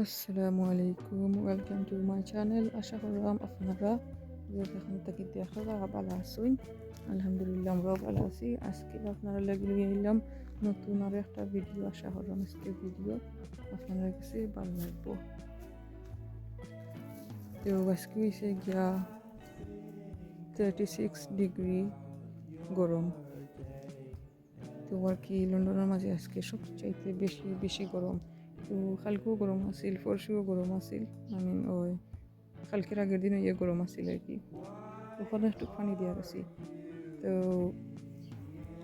আসসালামু আলাইকুম, welcome to my channel. আশা করলাম আপনারা যেখান থেকে দেখাবা ভালো আছেন। আলহামদুলিল্লাহ আমরাও ভালো আছি। আজকে আপনারা লাগিয়ে এলাম নতুন আর একটা ভিডিও। আশা করলাম আজকে ভিডিও আপনাদের কাছে ভালো লাগবো। তো আজকে হয়েছে গিয়া 36 ডিগ্রি গরম। তো আর কি লন্ডনের মাঝে আজকে সবচাইতে বেশি গরম। তো কালকেও গরম আছিল, পরশুও গরম আছিল, ওই কালকের আগের দিনও গরম আছিল আর কি। ওখানে একটু পানি দেওয়া গেছি। তো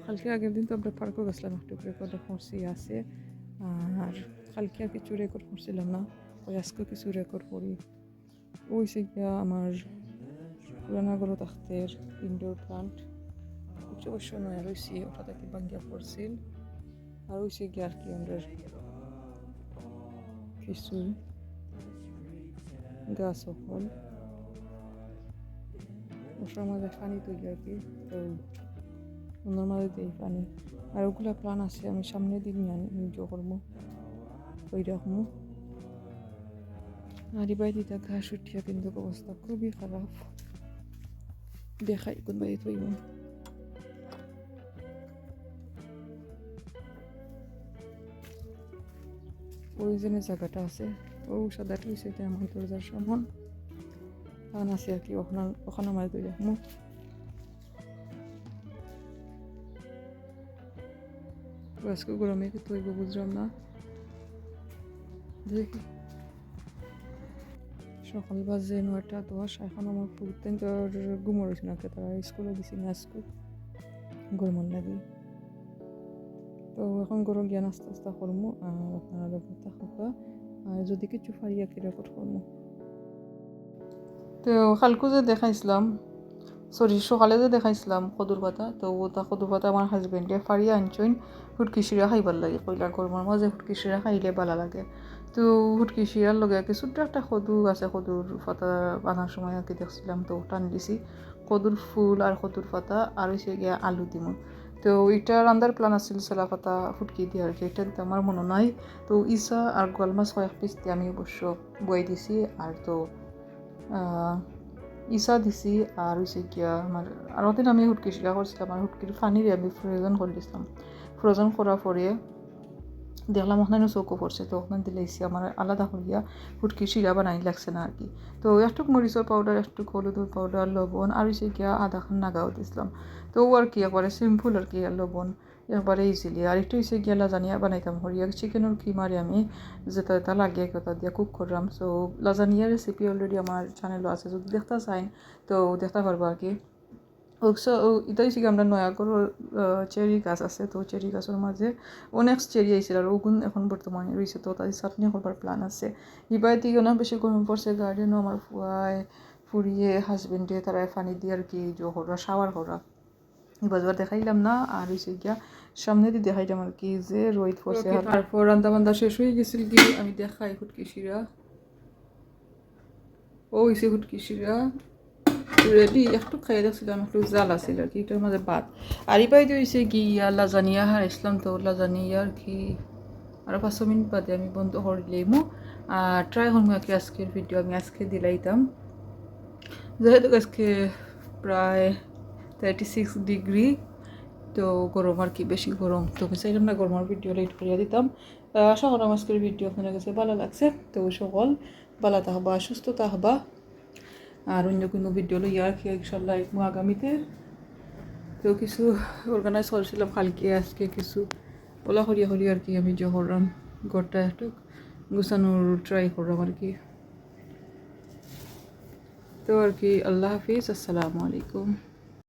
কালকে আগের দিন তো আমরা পার্কও গেছিলাম, একটু রেকর্ড করছি আছে। আর কালকে আর কিছু রেকর্ড করছিলাম না, ওই আজকে কিছু রেকর্ড করি। ওইসে গিয়া আমার পুরানা গড় তাখতের ইনডোর প্লান্ট অবশ্য নয়া রয়েছি, ওটা থেকে ভাঙ্গিয়া পড়ছিল। আর ওইসে গিয়া আর কি আমরা কিছু গাছ হল ওটার মাঝে পানি তৈরি আর কি। তো ওনার মাঝে দিই পানি। আর ওগুলা প্ল্যান আছে, আমি সামনে দিন নিজেও করবো ওই রকম। আর এই বাড়িতে ঘাস উঠিয়া কিন্তু অবস্থা খুবই খারাপ। দেখাই কোন বাড়ি তৈব। ওই জন্য জায়গাটা আছে, ও সাদাটা হয়েছে আমার দরজার সমান পান আছে আর কি। ওখানে আমার তৈরি রাখবো। আজকে গরমে কি তৈব বুঝলাম না। দেখি সকাল বাজে 9:10, এখন আমার প্রতিদিন তো ঘুমো রয়েছে না, তারা স্কুলে দিছি না, স্কুল গরমের লাগে। তো এখন গরম গিয়ে আস্তে আস্তে করবো আর আপনারা লোকের থাকবা। আর যদি কিছু পারি আর কি রেকর্ড করবো। তো কালকে যে দেখাইছিলাম, সকালে যে দেখাইছিলাম কদুর পাতা, তো ওটা কদুর পাতা আমার হাজবেন্ডে ফাড়িয়ে আনছেন হুটকি শিরা খাইবার লাগে। কইলার গরমের মাঝে হুটকি শিরা খাইলে ভালো লাগে। তো হুটকি শিরার লগে আর কি ছোট্ট একটা কদু আছে, কদুর পাতা আনার সময় আর কি দেখছিলাম, তো টান দিছি কদুর ফুল আর কদুর পাতা আর হয়েছে গিয়া আলু দিমু। তো এটা রান্দার প্ল্যান আছিল সেলা পাতা ফুটকি দিয়ে আর কি, এটা দিতে আমার মনে নাই। তো ইসা আর গোয়াল মাছ কয়েক পিস দিয়ে আমি অবশ্য বই দিছি। আর তো ইসা দিছি আর হয়েছে গিয়া আমার আরও দিন আমি হুটকি শিরা করছিলাম, আর হুটকির ফানিরে আমি ফ্রোজেন করে দিছিলাম। ফ্রোজেন করার পরে দেখলাম ওখানে চৌকো পড়ছে, তো ওখানে দিলেছি আমার আলাদা করিয়া হুটকি শিরা বানাই লাগছে না আর কি। তো একটুক মরিচের পাউডার, একটুক হলুদের পাউডার, লবণ আর হয়েছে গিয়া আধা খান নাগাও দিছিলাম। তো আর কি একবারে সিম্পল আর কি, আর লবণ একবারে ইজিলি। আর একটু হয়েছে গিয়া লাজানিয়া বানাইতাম হরিয়া চিকেনের কিমারে আমি যেটা লাগে কথা দিয়ে কুক করলাম। সো লাজানিয়া রেসিপি অলরেডি আমার চ্যানেলও আছে, যদি দেখতে চাইন তো দেখতে পারবো আর কি। এটা হচ্ছে কি আমরা নয়াগড় চেরি গাছ আছে, তো চেরি গাছের মাঝে অনেক চেরি আইছিল আর ওগুন এখন বর্তমানে রয়েছে। তো তাদের চাটনি করবার প্ল্যান আছে। এবার দিকে অনেক বেশি গরম পড়ছে, গার্ডেনও আমার ফুরিয়ে হাজবেন্ডে তারা পানি দিয়ে আর কি করা শাওয়ার করা এবার দেখাইলাম না। আর হয়েছে গিয়া সামনে দিয়ে দেখাইলাম আর কি যে রোদ পড়ছে। তারপর রান্না বান্না শেষ হয়ে গেছিল কি আমি দেখাই হুটকি শিরা। ও হয়েছে হুটকি শিরা রেডি। একটু খাইয়ে দেখছিলাম, একটু জাল আছিল আর কি, এটার মাঝে ভাত। আর ইপাই দিয়েছে গিয়া লাজানিয়া হারাইছিলাম, তো লাজানিয়া আর কি আরও 5 মিনিট বাদে আমি বন্ধ করে দিলাম। আর ট্রাই করবো আর কি আজকের ভিডিও আমি আজকে দিলাইতাম, যেহেতু আজকে প্রায় 36 ডিগ্রি। তো গরম আর কি, বেশি গরম। তো চাইলাম না গরমের ভিডিও লেট করিয়া দিতাম। আশা করলাম আজকের ভিডিও আপনার কাছে ভালো লাগছে। তো সকল ভালো থাকবা, সুস্থ থাকবা। আর অন্য কোনো ভিডিও লইয়া আর কি ইনশাল্লাহ আগামীতে। তো কিছু অর্গানাইজ করছিলাম কালকে, আজকে কিছু ওলা হরিয়া আর কি আমি করলাম ঘরটা একটু গুছানোর ট্রাই করলাম আর কি। তো আর কি আল্লাহ হাফিজ, আসসালামু আলাইকুম।